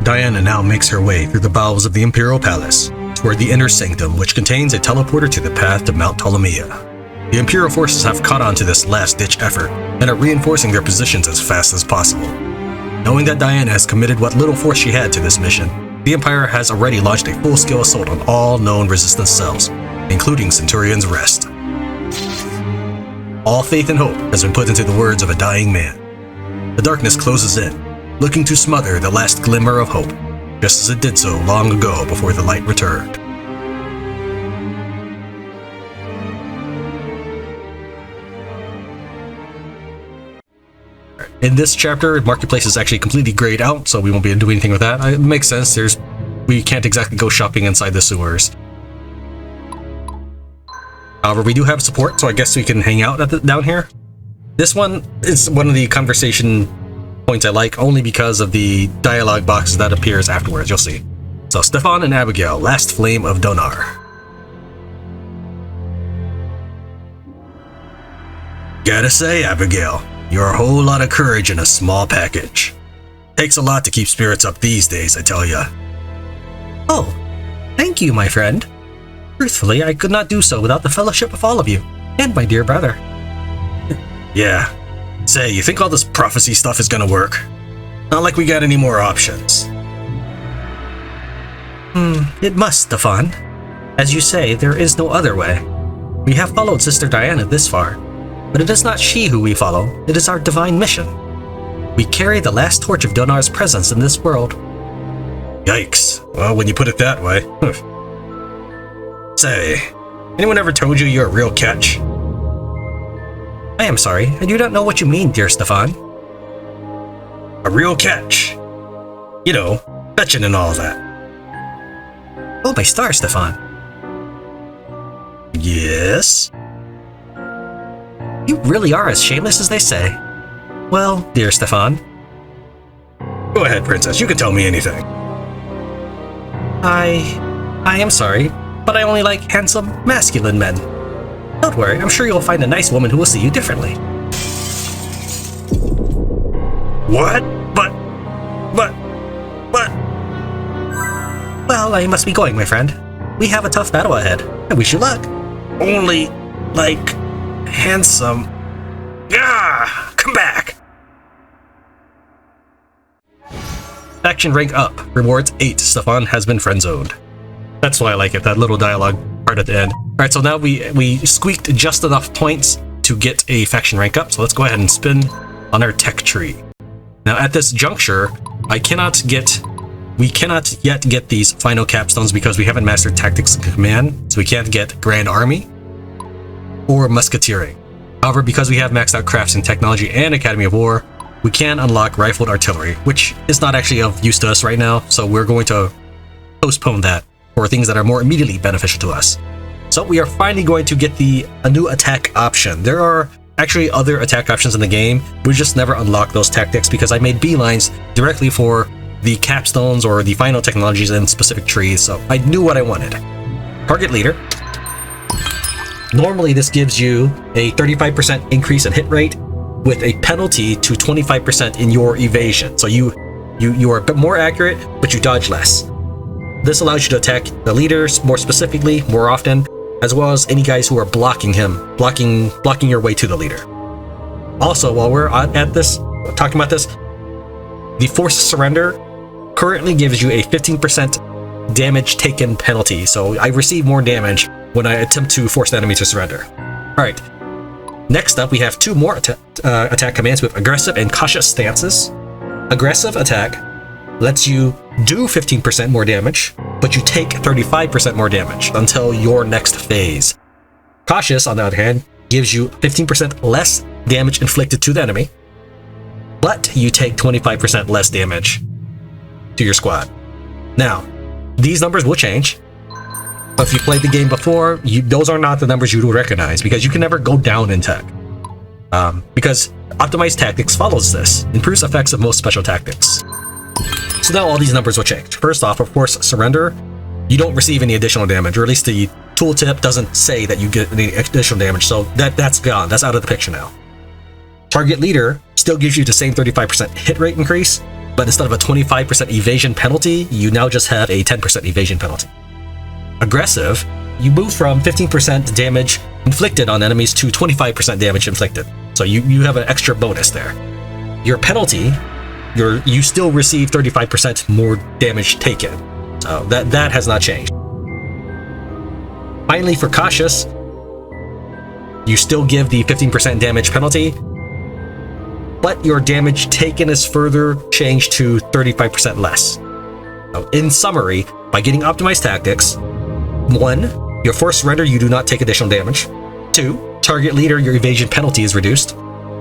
Diana now makes her way through the bowels of the Imperial Palace toward the inner sanctum, which contains a teleporter to the path to Mount Ptolomea. The Imperial forces have caught on to this last-ditch effort and are reinforcing their positions as fast as possible. Knowing that Diana has committed what little force she had to this mission, the Empire has already launched a full-scale assault on all known resistance cells, including Centurion's Rest. All faith and hope has been put into the words of a dying man. The darkness closes in, looking to smother the last glimmer of hope, just as it did so long ago before the light returned. In this chapter, Marketplace is actually completely grayed out, so we won't be able to do anything with that. It makes sense. We can't exactly go shopping inside the sewers. However, we do have support, so I guess we can hang out down here. This one is one of the conversation points I like, only because of the dialogue boxes that appears afterwards. You'll see. So, Stefan and Abigail, Last Flame of Donar. Gotta say, Abigail, you're a whole lot of courage in a small package. Takes a lot to keep spirits up these days, I tell ya. Oh, thank you, my friend. Truthfully, I could not do so without the fellowship of all of you, and my dear brother. Yeah. Say, you think all this prophecy stuff is gonna work? Not like we got any more options. It must, Stefan. As you say, there is no other way. We have followed Sister Diana this far, but it is not she who we follow, it is our divine mission. We carry the last torch of Donar's presence in this world. Yikes. Well, when you put it that way. Say, anyone ever told you you're a real catch? I am sorry, I do not know what you mean, dear Stefan. A real catch. You know, fetching and all that. Oh, my star, Stefan. Yes? You really are as shameless as they say. Well, dear Stefan. Go ahead, Princess, you can tell me anything. I am sorry, but I only like handsome, masculine men. Don't worry, I'm sure you'll find a nice woman who will see you differently. What? But... Well, I must be going, my friend. We have a tough battle ahead. I wish you luck. Only, like, handsome. Ah, come back. Faction rank up. Rewards 8. Stefan has been friend-zoned. That's why I like it, that little dialogue part at the end. Alright, so now we squeaked just enough points to get a faction rank up, so let's go ahead and spin on our tech tree. Now at this juncture, we cannot yet get these final capstones because we haven't mastered Tactics and Command, so we can't get Grand Army or Musketeering. However, because we have maxed out Crafts and Technology and Academy of War, we can unlock Rifled Artillery, which is not actually of use to us right now, so we're going to postpone that for things that are more immediately beneficial to us. So we are finally going to get a new attack option. There are actually other attack options in the game, we just never unlocked those tactics because I made beelines directly for the capstones or the final technologies in specific trees, so I knew what I wanted. Target Leader. Normally this gives you a 35% increase in hit rate with a penalty to 25% in your evasion. So you are a bit more accurate, but you dodge less. This allows you to attack the leaders more specifically, more often, as well as any guys who are blocking him, blocking your way to the leader. Also, while we're talking about this, the Forced Surrender currently gives you a 15% damage taken penalty, so I receive more damage when I attempt to force the enemy to surrender. Alright, next up we have two more attack commands with Aggressive and Cautious stances. Aggressive attack lets you do 15% more damage, but you take 35% more damage until your next phase. Cautious, on the other hand, gives you 15% less damage inflicted to the enemy, but you take 25% less damage to your squad. Now, these numbers will change, but if you played the game before, those are not the numbers you would recognize because you can never go down in tech. Because Optimized Tactics follows this, improves effects of most special tactics. So now all these numbers will change. First off, of course, Surrender, you don't receive any additional damage, or at least the tooltip doesn't say that you get any additional damage, so that's gone. That's out of the picture now. Target Leader still gives you the same 35% hit rate increase, but instead of a 25% evasion penalty, you now just have a 10% evasion penalty. Aggressive, you move from 15% damage inflicted on enemies to 25% damage inflicted. So you have an extra bonus there. Your penalty, you still receive 35% more damage taken. So that has not changed. Finally, for cautious, you still give the 15% damage penalty, but your damage taken is further changed to 35% less. So in summary, by getting optimized tactics, 1, your forced surrender, you do not take additional damage. 2, target leader, your evasion penalty is reduced.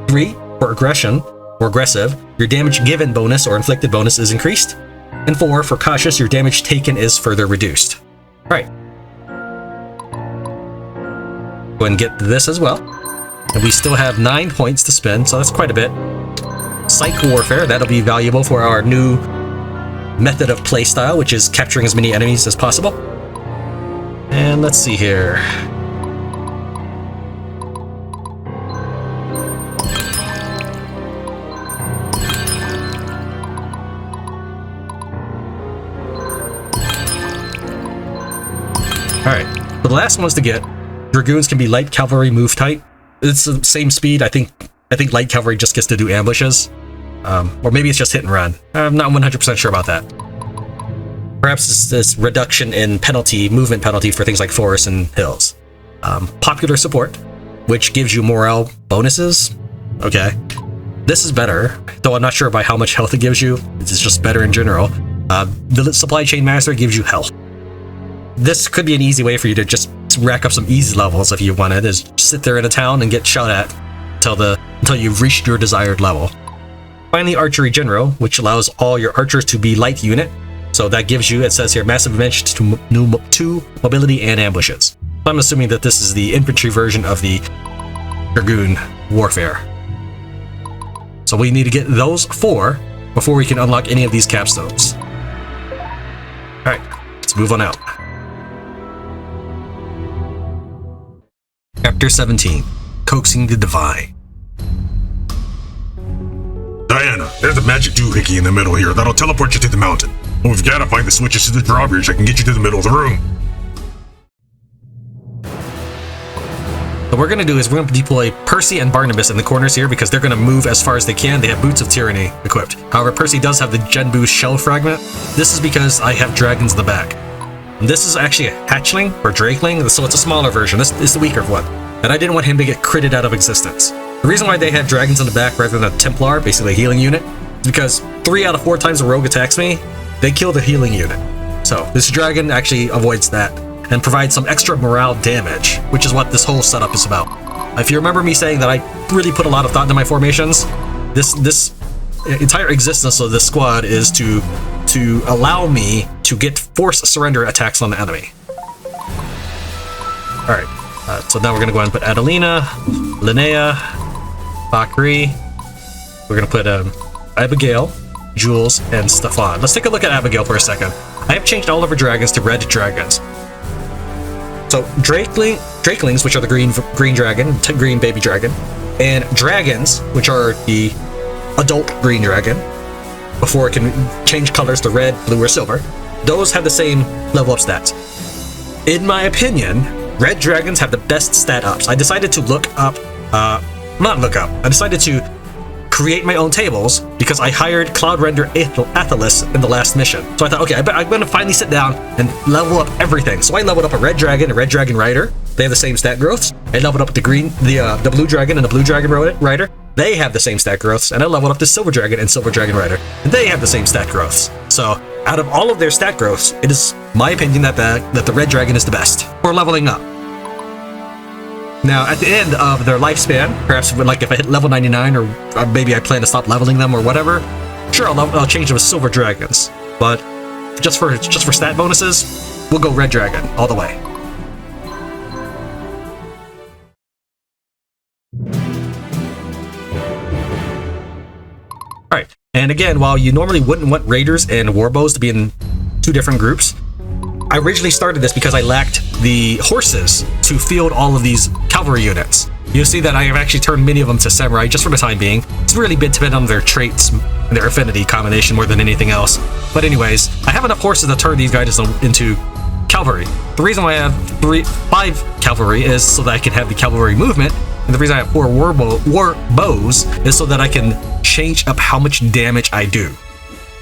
3, for aggression or aggressive, your damage given bonus or inflicted bonus is increased. And 4, for cautious, your damage taken is further reduced. All right. Go ahead and get this as well. And we still have 9 points to spend, so that's quite a bit. Psych Warfare, that'll be valuable for our new method of playstyle, which is capturing as many enemies as possible. And let's see here. Alright, so the last ones to get, Dragoons can be light cavalry move type. It's the same speed. I think light cavalry just gets to do ambushes. Or maybe it's just hit and run. I'm not 100% sure about that. Perhaps it's this reduction in penalty, movement penalty for things like forests and hills. Popular support, which gives you morale bonuses. Okay. This is better, though I'm not sure by how much health it gives you. It's just better in general. The Supply Chain Master gives you health. This could be an easy way for you to just rack up some easy levels if you wanted, is sit there in a town and get shot at until you've reached your desired level. Finally, Archery General, which allows all your archers to be light unit. So that gives you, it says here, massive advantage to mobility and ambushes. I'm assuming that this is the infantry version of the Dragoon Warfare. So we need to get those 4 before we can unlock any of these capstones. Alright, let's move on out. Chapter 17, Coaxing the Divine. Diana, there's a magic doohickey in the middle here that'll teleport you to the mountain. And we've gotta find the switches to the drawbridge that can get you to the middle of the room. What we're going to do is we're going to deploy Percy and Barnabas in the corners here because they're going to move as far as they can. They have Boots of Tyranny equipped. However, Percy does have the Gen Boost Shell Fragment. This is because I have dragons in the back. And this is actually a hatchling or drakeling, so it's a smaller version. This is the weaker one. And I didn't want him to get critted out of existence. The reason why they have dragons in the back rather than a Templar, basically a healing unit, is because 3 out of 4 times a rogue attacks me, they kill the healing unit. So this dragon actually avoids that and provides some extra morale damage, which is what this whole setup is about. If you remember me saying that I really put a lot of thought into my formations, this entire existence of this squad is to allow me to get force surrender attacks on the enemy. Alright, so now we're going to go ahead and put Adelina, Linnea, Bakri. We're going to put Abigail, Jules, and Stefan. Let's take a look at Abigail for a second. I have changed all of her dragons to red dragons. So Drakelings, which are the green dragon, green baby dragon, and dragons, which are the adult green dragon, before it can change colors to red, blue, or silver, those have the same level up stats. In my opinion, red dragons have the best stat ups. I decided to I decided to create my own tables because I hired Cloud Render Athelis in the last mission. So I thought, okay, I'm going to finally sit down and level up everything. So I leveled up a red dragon rider. They have the same stat growths. I leveled up the blue dragon and the blue dragon rider. They have the same stat growths. And I leveled up the silver dragon and silver dragon rider. And they have the same stat growths. So out of all of their stat growths, it is my opinion that the red dragon is the best for leveling up. Now, at the end of their lifespan, perhaps like if I hit level 99 or maybe I plan to stop leveling them or whatever, sure, I'll change them to silver dragons. But just for stat bonuses, we'll go red dragon all the way. Alright, and again, while you normally wouldn't want raiders and warbows to be in 2 different groups, I originally started this because I lacked the horses to field all of these cavalry units. You'll see that I have actually turned many of them to samurai just for the time being. It's really been dependent on their traits their affinity combination more than anything else. But anyways, I have enough horses to turn these guys into cavalry. The reason why I have 5 cavalry is so that I can have the cavalry movement, and the reason I have 4 war bows is so that I can change up how much damage I do.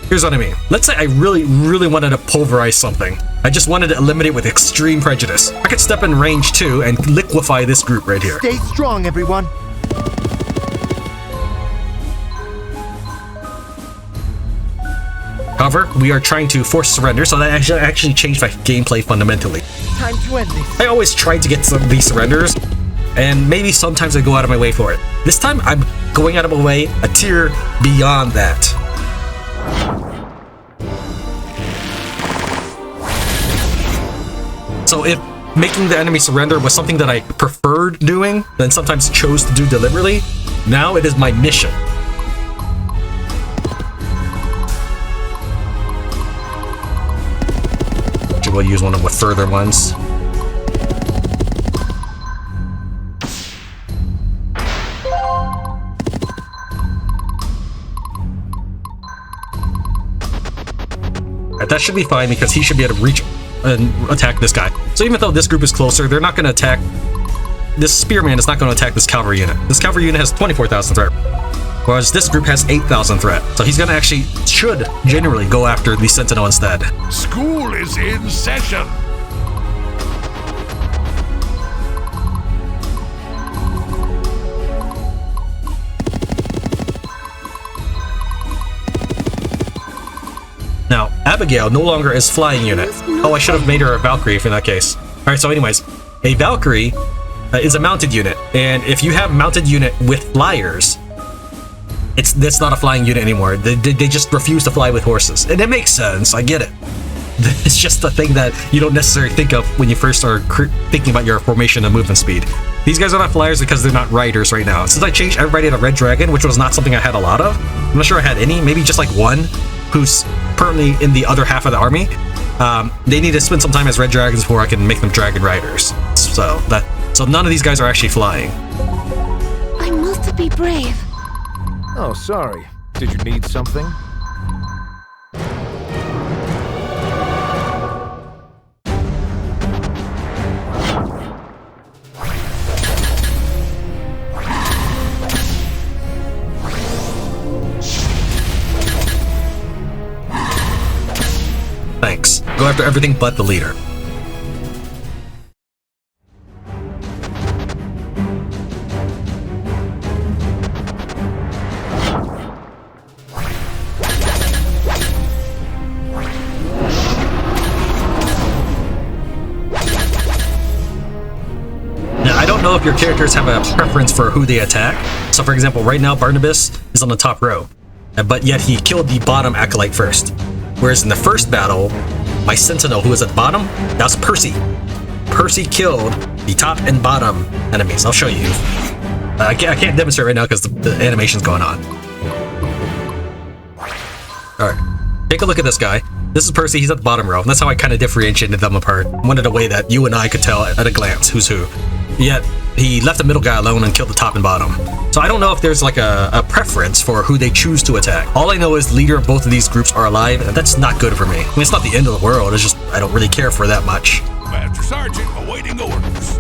Here's what I mean. Let's say I really wanted to pulverize something. I just wanted to eliminate with extreme prejudice. I could step in range 2 and liquefy this group right here. Stay strong, everyone. However, we are trying to force surrender, so that actually changed my gameplay fundamentally. Time to end this. I always try to get some of these surrenders, and maybe sometimes I go out of my way for it. This time, I'm going out of my way a tier beyond that. So if making the enemy surrender was something that I preferred doing, then sometimes chose to do deliberately, now it is my mission. We'll use one of the further ones. Alright, that should be fine because he should be able to reach and attack this guy. So even though this group is closer, they're not going to attack. This spearman is not going to attack this cavalry unit. This cavalry unit has 24,000 threat, whereas this group has 8,000 threat. So he's going to should generally go after the sentinel instead. School is in session. Now, Abigail no longer is flying unit. Oh, I should have made her a Valkyrie in that case. Alright, so anyways, a Valkyrie is a mounted unit, and if you have mounted unit with flyers, that's not a flying unit anymore. They just refuse to fly with horses. And it makes sense, I get it. It's just the thing that you don't necessarily think of when you first start thinking about your formation and movement speed. These guys are not flyers because they're not riders right now. Since I changed everybody to Red Dragon, which was not something I had a lot of, I'm not sure I had any, maybe just like one, who's currently in the other half of the army. They need to spend some time as Red Dragons before I can make them Dragon Riders. So none of these guys are actually flying. I must be brave. Oh, sorry. Did you need something? Thanks. Go after everything but the leader. If your characters have a preference for who they attack. So for example, right now Barnabas is on the top row, but yet he killed the bottom acolyte first. Whereas in the first battle, my sentinel who was at the bottom, that was Percy. Percy killed the top and bottom enemies. I'll show you. I can't demonstrate right now because the animation's going on. Alright, take a look at this guy. This is Percy, he's at the bottom row. That's how I kind of differentiated them apart. Wanted a way that you and I could tell at a glance who's who. Yet, he left the middle guy alone and killed the top and bottom. So I don't know if there's like a preference for who they choose to attack. All I know is the leader of both of these groups are alive, and that's not good for me. I mean, it's not the end of the world, it's just I don't really care for that much. Master Sergeant awaiting orders.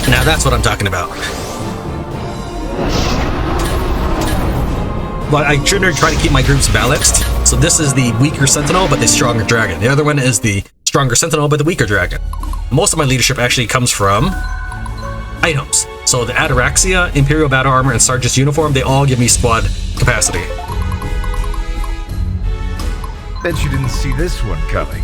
Now that's what I'm talking about. But I generally try to keep my groups balanced. So this is the weaker Sentinel, but the stronger Dragon. The other one is the stronger Sentinel, but the weaker Dragon. Most of my leadership actually comes from items. So the Ataraxia, Imperial Battle Armor, and Sergeant's Uniform, they all give me squad capacity. Bet you didn't see this one coming.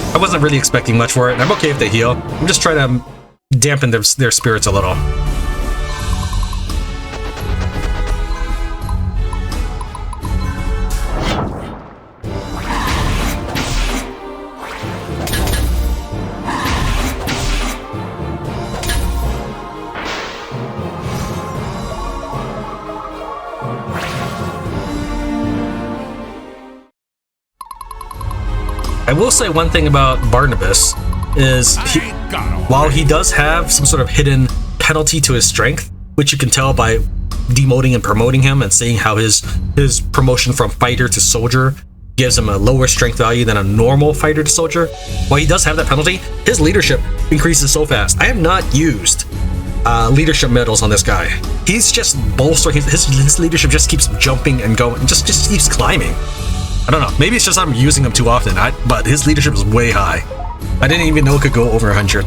I wasn't really expecting much for it, and I'm okay if they heal. I'm just trying to dampen their spirits a little. I will say one thing about Barnabas is while he does have some sort of hidden penalty to his strength, which you can tell by demoting and promoting him and seeing how his promotion from fighter to soldier gives him a lower strength value than a normal fighter to soldier. While he does have that penalty, his leadership increases so fast. I have not used leadership medals on this guy. He's just bolstering his leadership, just keeps jumping and going, just keeps climbing. I don't know, maybe it's just I'm using him too often, but his leadership is way high. I didn't even know it could go over 100.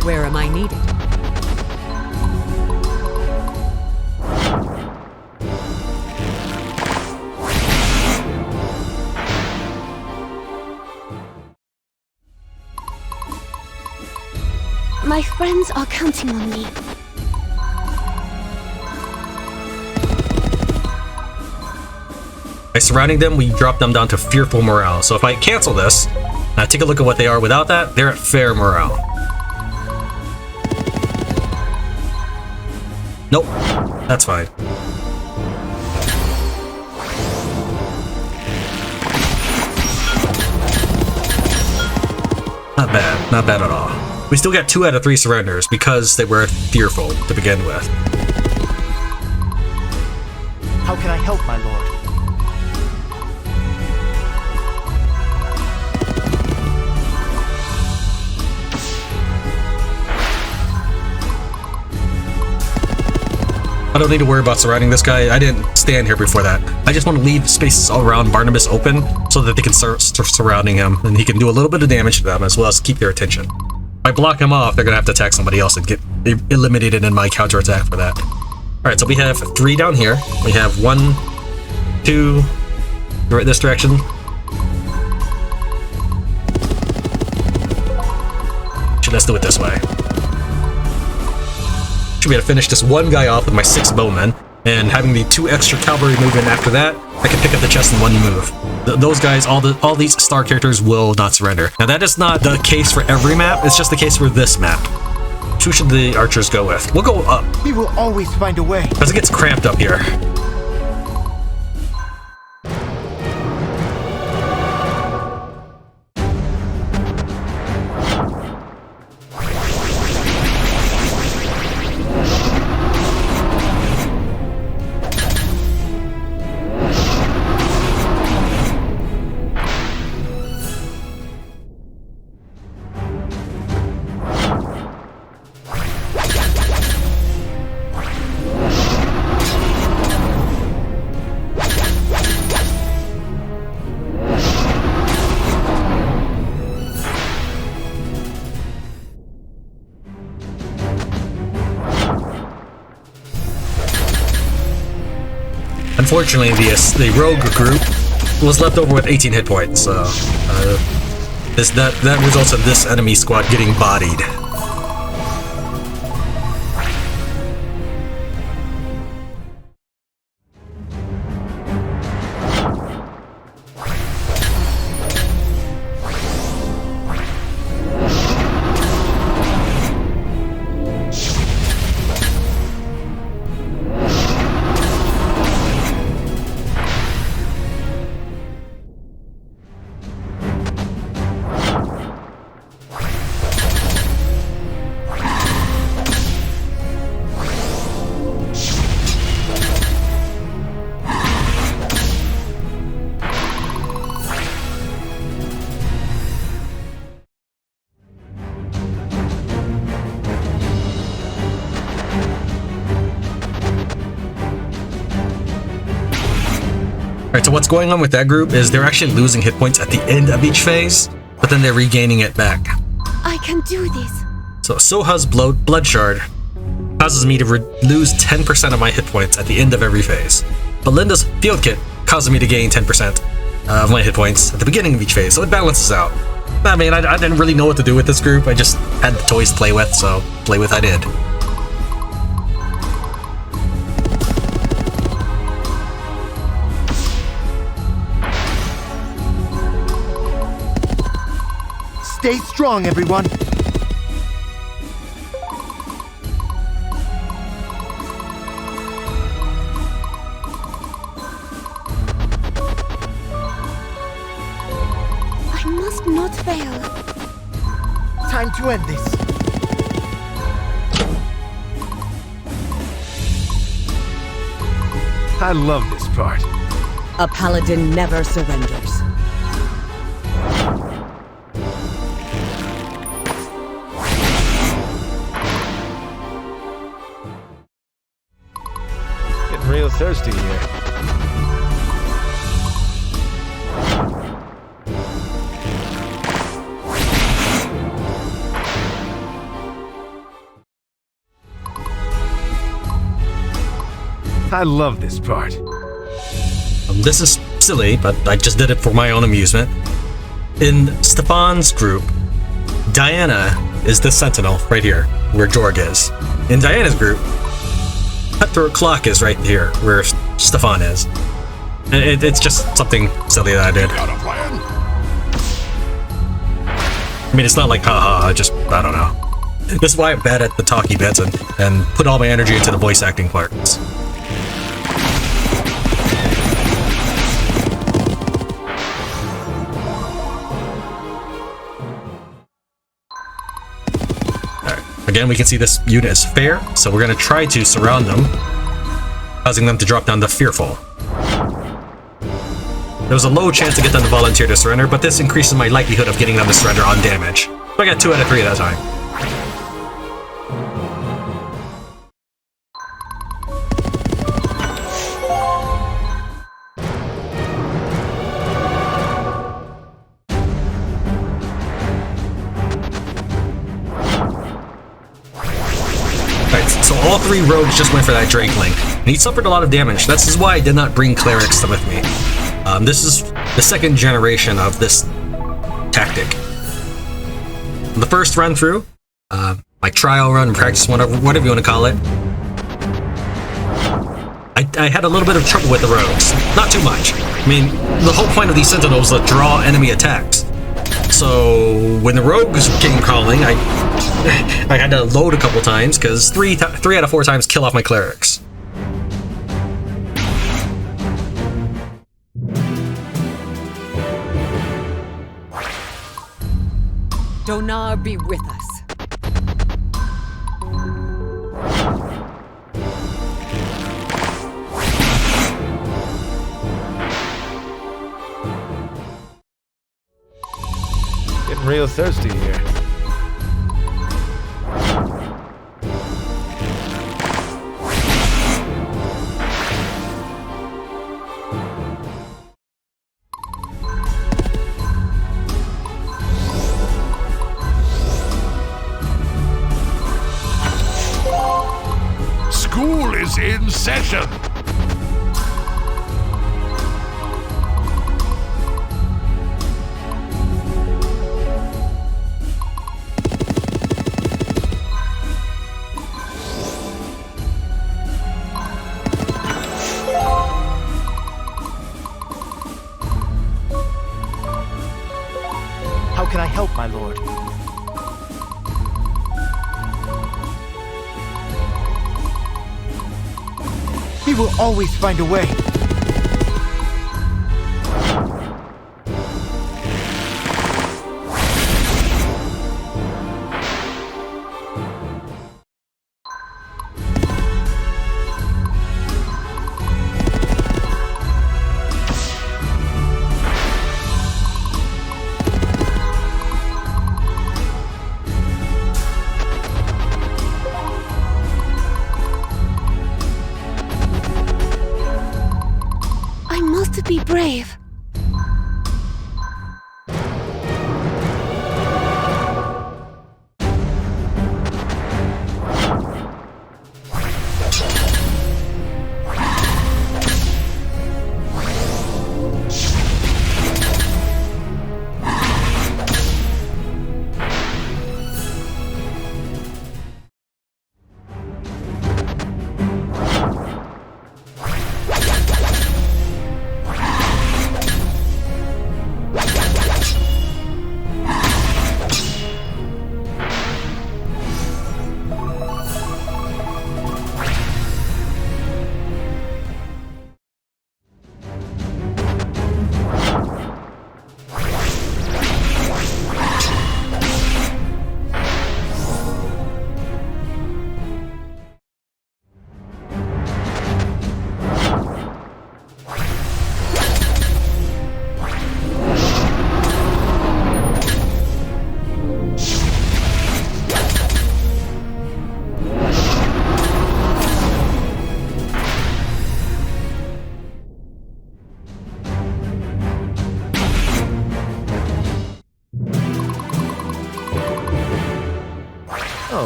Where am I needed? My friends are counting on me. By surrounding them, we drop them down to fearful morale. So if I cancel this, and I take a look at what they are without that, they're at fair morale. Nope, that's fine. Not bad at all. We still got 2 out of 3 surrenders because they were fearful to begin with. How can I help, my lord? I don't need to worry about surrounding this guy. I didn't stand here before that. I just want to leave spaces all around Barnabas open so that they can start surrounding him and he can do a little bit of damage to them as well as keep their attention. If I block him off, they're going to have to attack somebody else and get eliminated in my counterattack for that. Alright, so we have 3 down here. We have 1, 2, right this direction. Actually, let's do it this way. Should be able to finish this one guy off with my 6 bowmen, and having the 2 extra cavalry movement after that, I can pick up the chest in 1 move. Those guys, all these star characters will not surrender. Now that is not the case for every map, it's just the case for this map. Who should the archers go with? We'll go up, We will always find a way. because it gets cramped up here. Unfortunately, the rogue group was left over with 18 hit points, so that results in this enemy squad getting bodied. Alright, so what's going on with that group is they're actually losing hit points at the end of each phase, but then they're regaining it back. I can do this. So Soha's Blood Shard causes me to lose 10% of my hit points at the end of every phase. But Linda's Field Kit causes me to gain 10% of my hit points at the beginning of each phase, so it balances out. I mean, I didn't really know what to do with this group, I just had the toys to play with, so play with I did. Stay strong, everyone. Time to end this. I love this part. A paladin never surrenders. Getting real thirsty here. I love this part. This is silly, but I just did it for my own amusement. In Stefan's group, Diana is the sentinel right here, where Jorg is. In Diana's group, Cutthroat Clock is right here, where Stefan is. And it's just something silly that I did. Got a plan? I mean, it's not like haha, I don't know. This is why I'm bad at the talky bits and put all my energy into the voice acting parts. Again, we can see this unit is fair, so we're going to try to surround them, causing them to drop down the Fearful. There's a low chance to get them to volunteer to surrender, but this increases my likelihood of getting them to surrender on damage. So I got 2 out of 3 that time. So all 3 rogues just went for that Drakeling, and he suffered a lot of damage. This is why I did not bring clerics with me. This is the 2nd generation of this tactic. The first run through, my trial run, practice, whatever you want to call it, I had a little bit of trouble with the rogues. Not too much. I mean, the whole point of these sentinels was to draw enemy attacks. So when the rogues came calling, I had to load a couple times because 3 out of 4 times kill off my clerics. Donar be with us. Getting real thirsty here. School is in session. How can I help, my lord? He will always find a way. Be brave.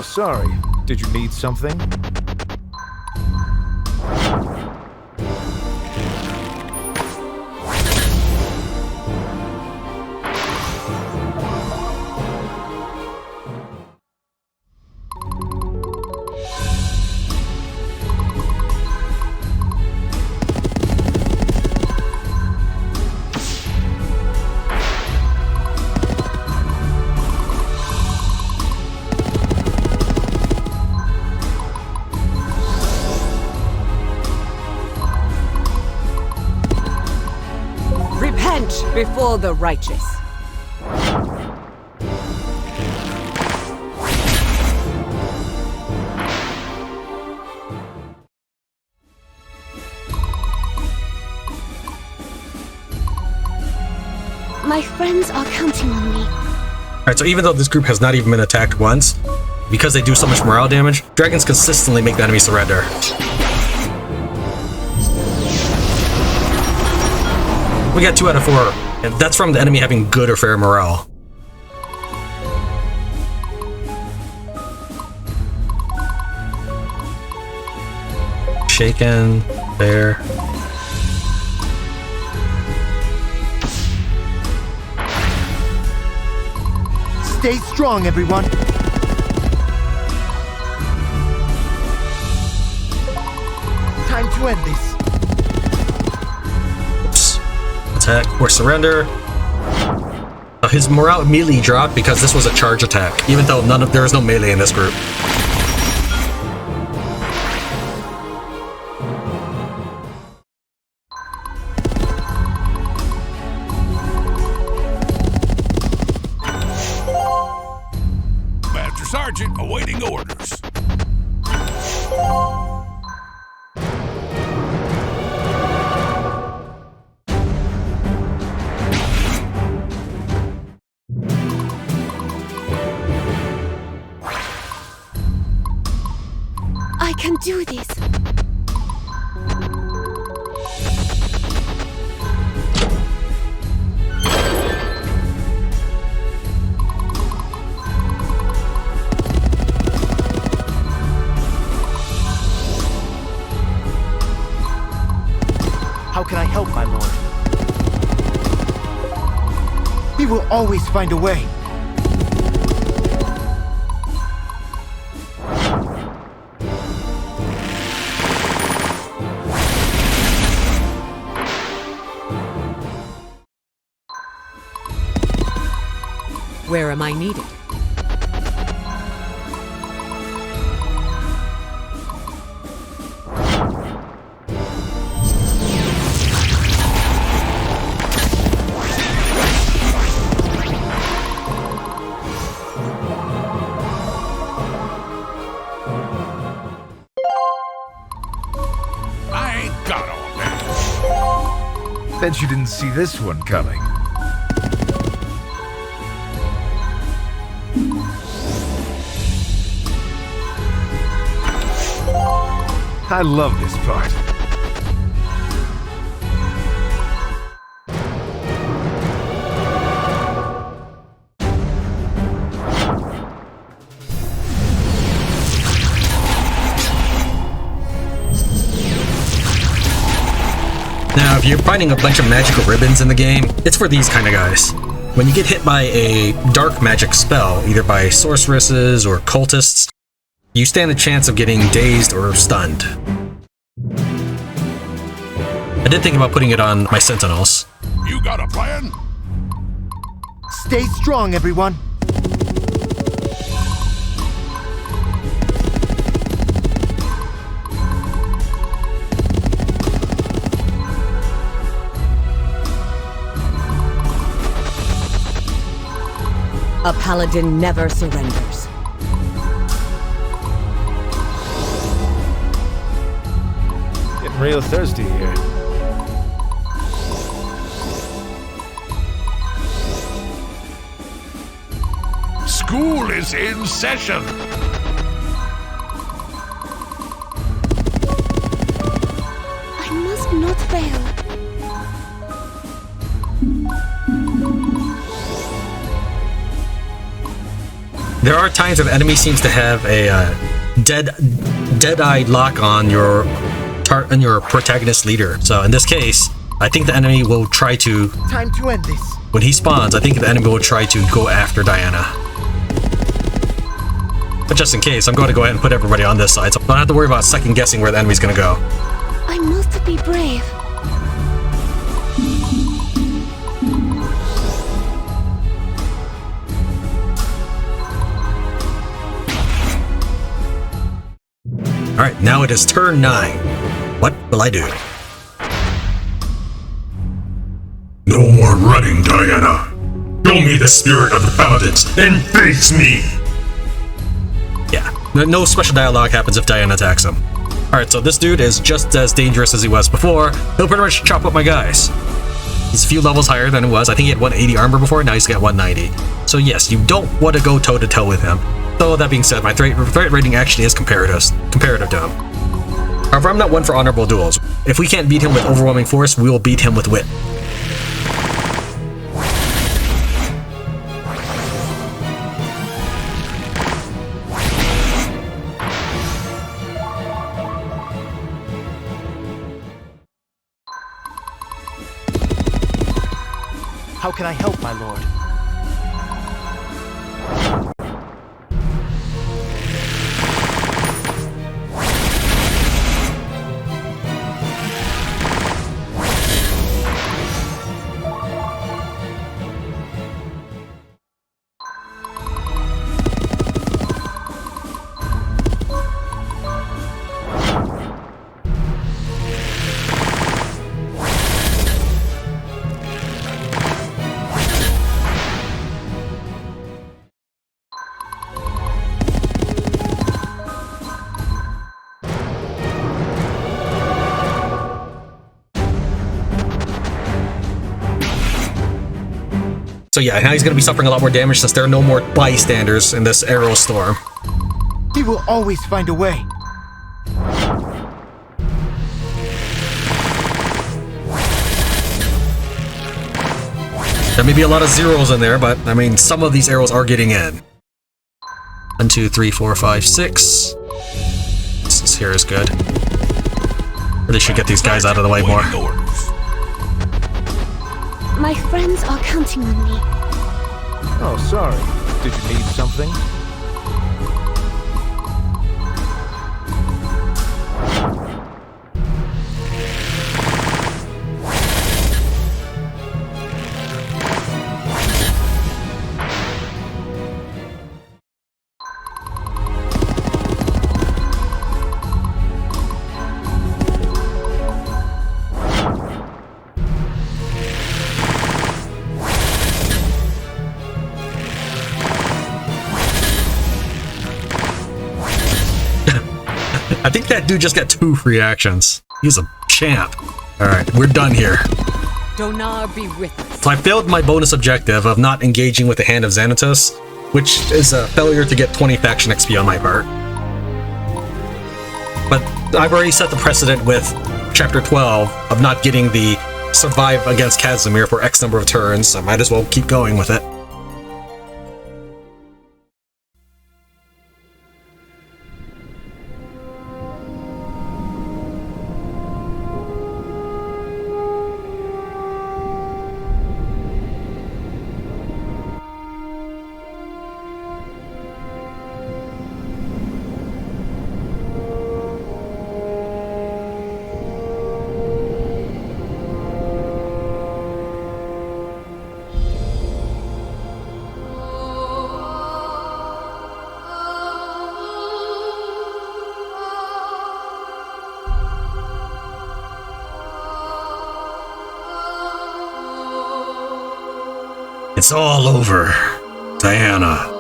sorry. Did you need something? Before the righteous. My friends are counting on me. Alright, so even though this group has not even been attacked once, because they do so much morale damage, dragons consistently make the enemy surrender. We got 2 out of 4, and that's from the enemy having good or fair morale. Shaken, fair. Stay strong, everyone. Time to end this. Attack or surrender. His morale immediately dropped because this was a charge attack, even though there was no melee in this group. Master Sergeant awaiting orders. I can do this. How can I help, my lord? He will always find a way. Where am I needed? I ain't got all that. Bet you didn't see this one coming. I love this part. Now, if you're finding a bunch of magical ribbons in the game, it's for these kind of guys. When you get hit by a dark magic spell, either by sorceresses or cultists, you stand a chance of getting dazed or stunned. I did think about putting it on my sentinels. You got a plan? Stay strong, everyone. A paladin never surrenders. Getting real thirsty here. School is in session. I must not fail. There are times where the enemy seems to have a dead-eye lock on your protagonist leader. So in this case, I think the enemy will try to... Time to end this. When he spawns, I think the enemy will try to go after Diana. But just in case, I'm going to go ahead and put everybody on this side, so I don't have to worry about second-guessing where the enemy's going to go. I must be brave. Alright, now it is turn 9. What will I do? No more running, Diana. Show me the spirit of the paladins and face me. Yeah, no special dialogue happens if Diana attacks him. Alright, so this dude is just as dangerous as he was before. He'll pretty much chop up my guys. He's a few levels higher than he was. I think he had 180 armor before, now he's got 190. So yes, you don't want to go toe-to-toe with him. Though, that being said, my threat rating actually is comparative to him. However, I'm not one for honorable duels. If we can't beat him with overwhelming force, we will beat him with wit. How can I help, my lord? So yeah, now he's going to be suffering a lot more damage since there are no more bystanders in this arrow storm. He will always find a way. There may be a lot of zeros in there, but I mean, some of these arrows are getting in. 1, 2, 3, 4, 5, 6. This here is good. Really should get these guys out of the way more. My friends are counting on me. Oh, sorry. Did you need something? I think that dude just got 2 free actions. He's a champ. Alright, we're done here. Donar be with us. So I failed my bonus objective of not engaging with the Hand of Xanatos, which is a failure to get 20 faction XP on my part. But I've already set the precedent with Chapter 12 of not getting the survive against Casimir for X number of turns, so I might as well keep going with it. It's all over, Diana.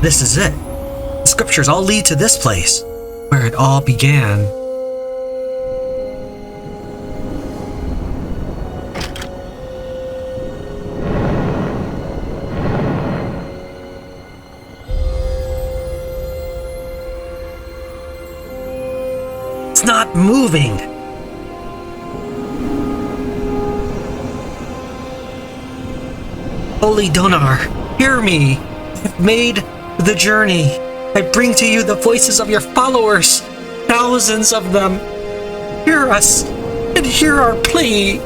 This is it. The scriptures all lead to this place, where it all began. It's not moving. Holy Donar, hear me. I've made the journey. I bring to you the voices of your followers, thousands of them. Hear us and hear our plea.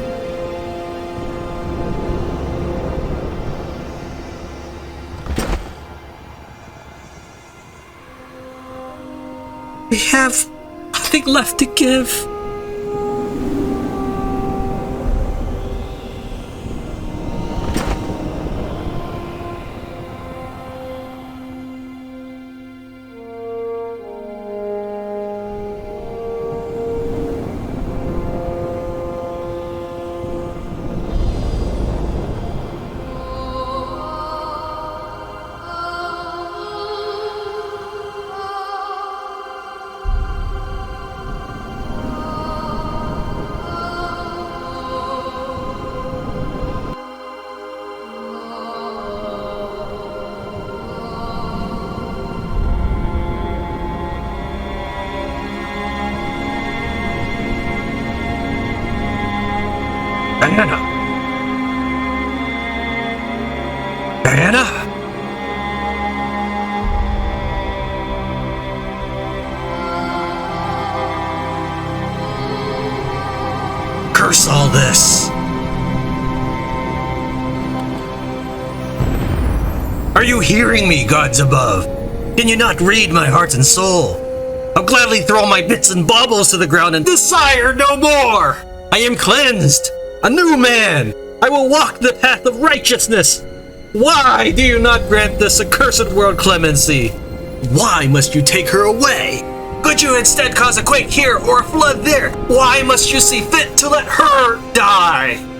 We have nothing left to give. Diana! Diana! Curse all this! Are you hearing me, gods above? Can you not read my heart and soul? I'll gladly throw my bits and baubles to the ground and desire no more! I am cleansed! A new man! I will walk the path of righteousness! Why do you not grant this accursed world clemency? Why must you take her away? Could you instead cause a quake here or a flood there? Why must you see fit to let her die?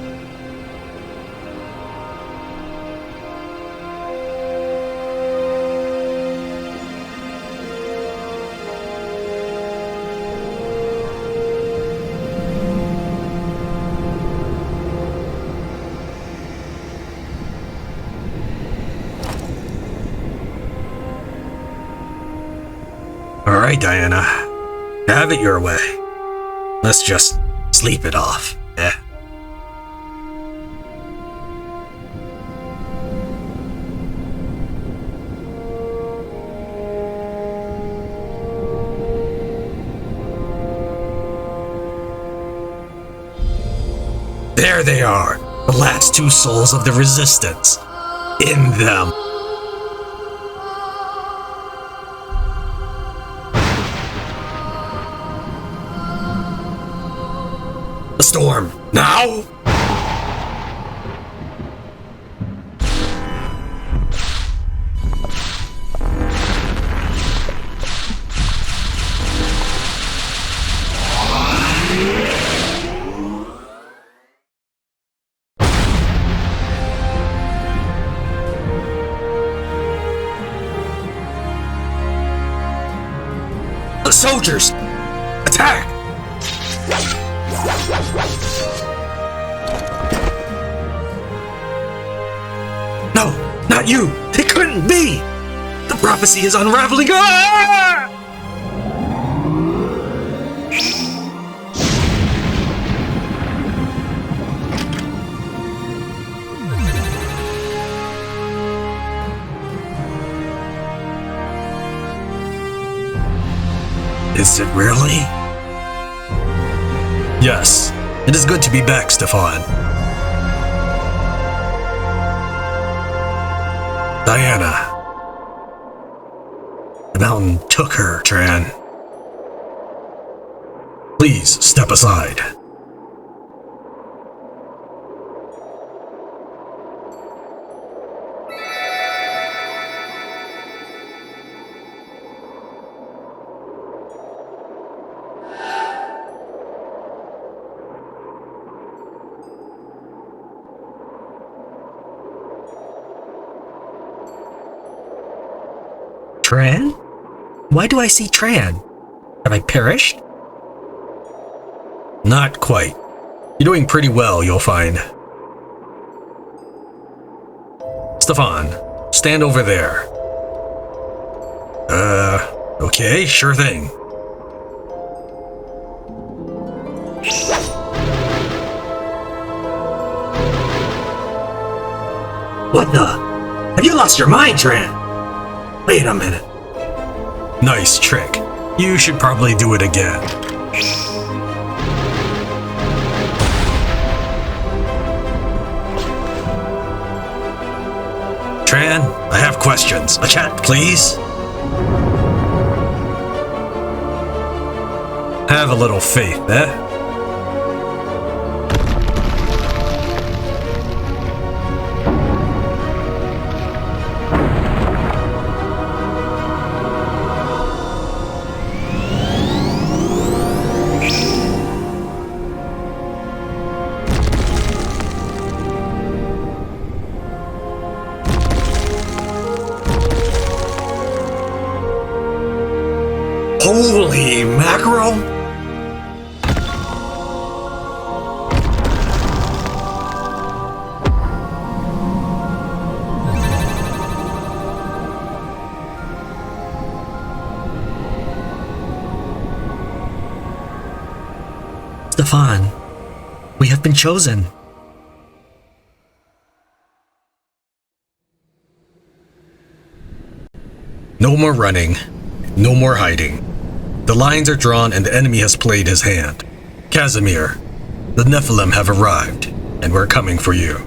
Alright, Diana. Have it your way. Let's just sleep it off, eh? There they are, the last two souls of the Resistance. In them. The storm, now? The soldiers! Attack! No, not you! It couldn't be! The prophecy is unraveling! Ah! Is it really? Yes, it is good to be back, Stefan. Diana. The mountain took her, Tran. Please step aside. Tran? Why do I see Tran? Have I perished? Not quite. You're doing pretty well, you'll find. Stefan, stand over there. Okay, sure thing. What the? Have you lost your mind, Tran? Wait a minute. Nice trick. You should probably do it again. Tran, I have questions. A chat, please? Have a little faith, eh? Holy mackerel! Stefan, we have been chosen. No more running. No more hiding. The lines are drawn and the enemy has played his hand. Casimir, the Nephilim have arrived, and we're coming for you.